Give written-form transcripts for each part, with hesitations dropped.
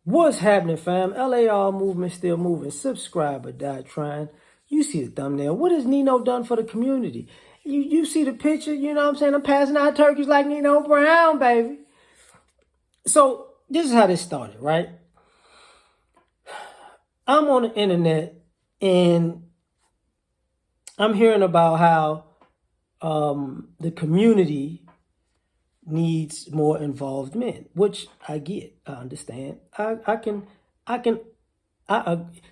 What's happening, fam? L.A.R. movement still moving. Subscribe or die trying. You see the thumbnail. What has Nino done for the community? You see the picture, you know what I'm saying? I'm passing out turkeys like Nino Brown, baby. So this is how this started, right? I'm on the internet and I'm hearing about how the community needs more involved men, which I get, I understand.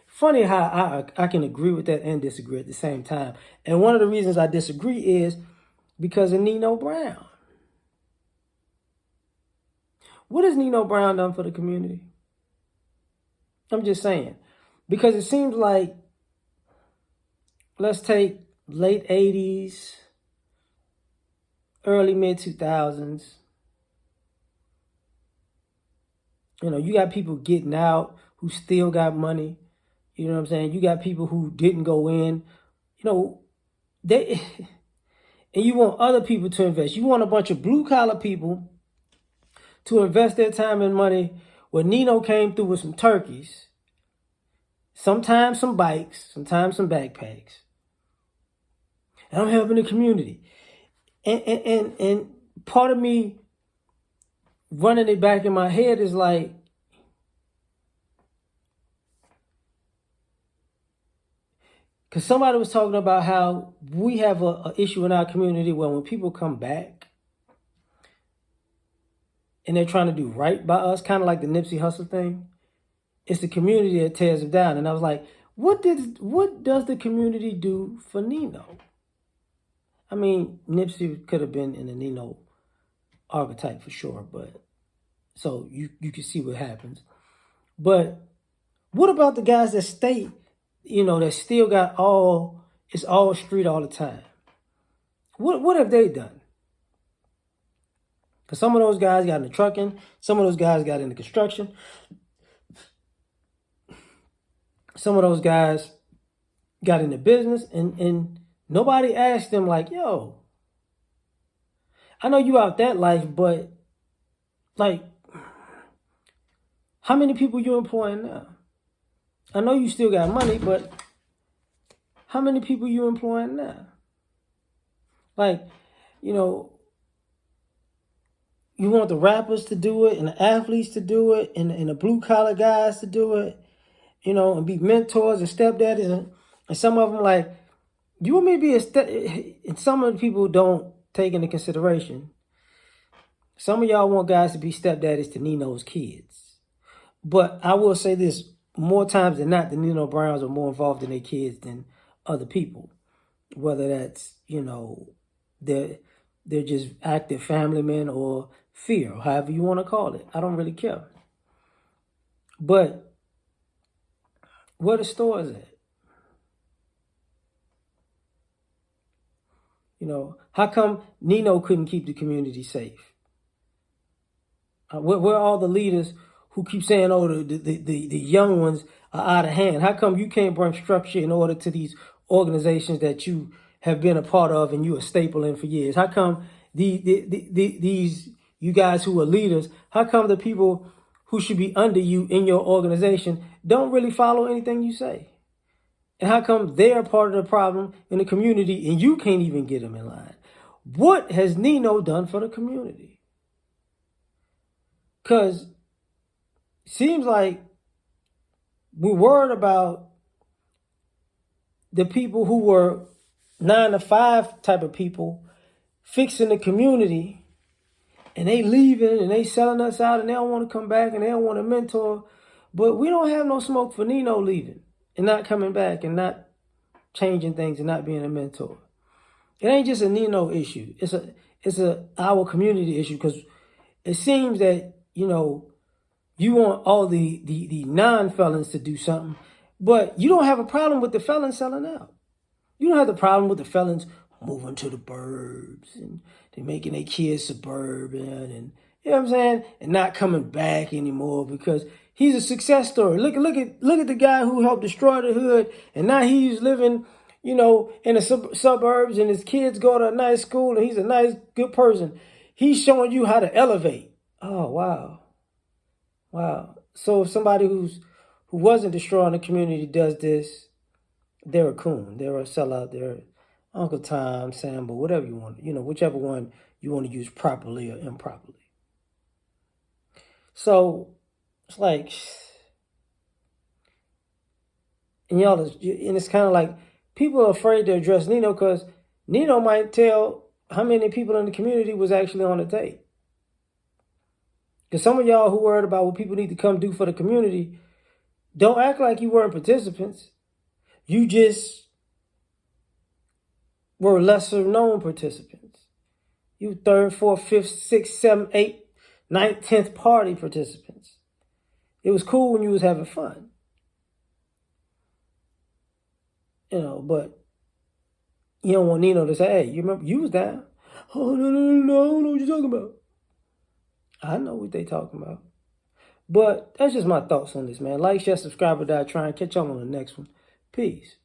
Funny how I can agree with that and disagree at the same time. And one of the reasons I disagree is because of Nino Brown. What has Nino Brown done for the community? I'm just saying. Because it seems like, let's take late 80s, early mid 2000s. You know, you got people getting out who still got money. You know what I'm saying? You got people who didn't go in. You know, they and you want other people to invest. You want a bunch of blue collar people to invest their time and money. When Nino came through with some turkeys, sometimes some bikes, sometimes some backpacks. And I'm helping the community. And part of me running it back in my head is like, because somebody was talking about how we have a issue in our community where when people come back and they're trying to do right by us, kind of like the Nipsey Hussle thing, it's the community that tears them down. And I was like, what does the community do for Nino? I mean, Nipsey could have been in the Nino archetype for sure, but so you can see what happens. But what about the guys that stay, that still got it's all street all the time? What have they done? Because some of those guys got into trucking, some of those guys got into construction, some of those guys got into business, and nobody asked them like, yo, I know you out that life, but like, how many people you employing now? I know you still got money, but how many people you employing now? Like, you want the rappers to do it and the athletes to do it and the blue collar guys to do it, and be mentors and stepdaddies. And some of them like, you want me to be and some of the people don't take into consideration. Some of y'all want guys to be stepdaddies to Nino's kids. But I will say this, more times than not, the Nino Browns are more involved in their kids than other people. Whether that's, they're just active family men or fear, or however you want to call it. I don't really care. But where the store is at? How come Nino couldn't keep the community safe? Where are all the leaders who keep saying, oh, the young ones are out of hand? How come you can't bring structure in order to these organizations that you have been a part of and you are staple in for years? How come these you guys who are leaders, how come the people who should be under you in your organization don't really follow anything you say? And how come they're part of the problem in the community and you can't even get them in line? What has Nino done for the community? Because it seems like we're worried about the people who were 9 to 5 type of people fixing the community, and they leaving and they selling us out and they don't want to come back and they don't want to mentor. But we don't have no smoke for Nino leaving and not coming back and not changing things and not being a mentor. It ain't just a Nino issue. It's a our community issue, because it seems that, you want all the non-felons to do something, but you don't have a problem with the felons selling out. You don't have the problem with the felons moving to the burbs and they're making their kids suburban and, you know what I'm saying, and not coming back anymore because he's a success story. Look at the guy who helped destroy the hood, and now he's living, in the suburbs, and his kids go to a nice school, and he's a nice, good person. He's showing you how to elevate. Oh, wow. Wow. So if somebody who wasn't destroying the community does this, they're a coon. They're a sellout. They're Uncle Tom, Sambo, whatever you want. Whichever one you want to use properly or improperly. So it's like, and it's kind of like people are afraid to address Nino because Nino might tell how many people in the community was actually on the tape. Because some of y'all who worried about what people need to come do for the community, don't act like you weren't participants. You just were lesser known participants. You third, fourth, fifth, sixth, seventh, eighth, ninth, 10th party participants. It was cool when you was having fun. But you don't want Nino to say, hey, you remember you was down? Oh, no, I don't know what you're talking about. I know what they talking about. But that's just my thoughts on this, man. Like, share, subscribe, or die trying. Catch y'all on the next one. Peace.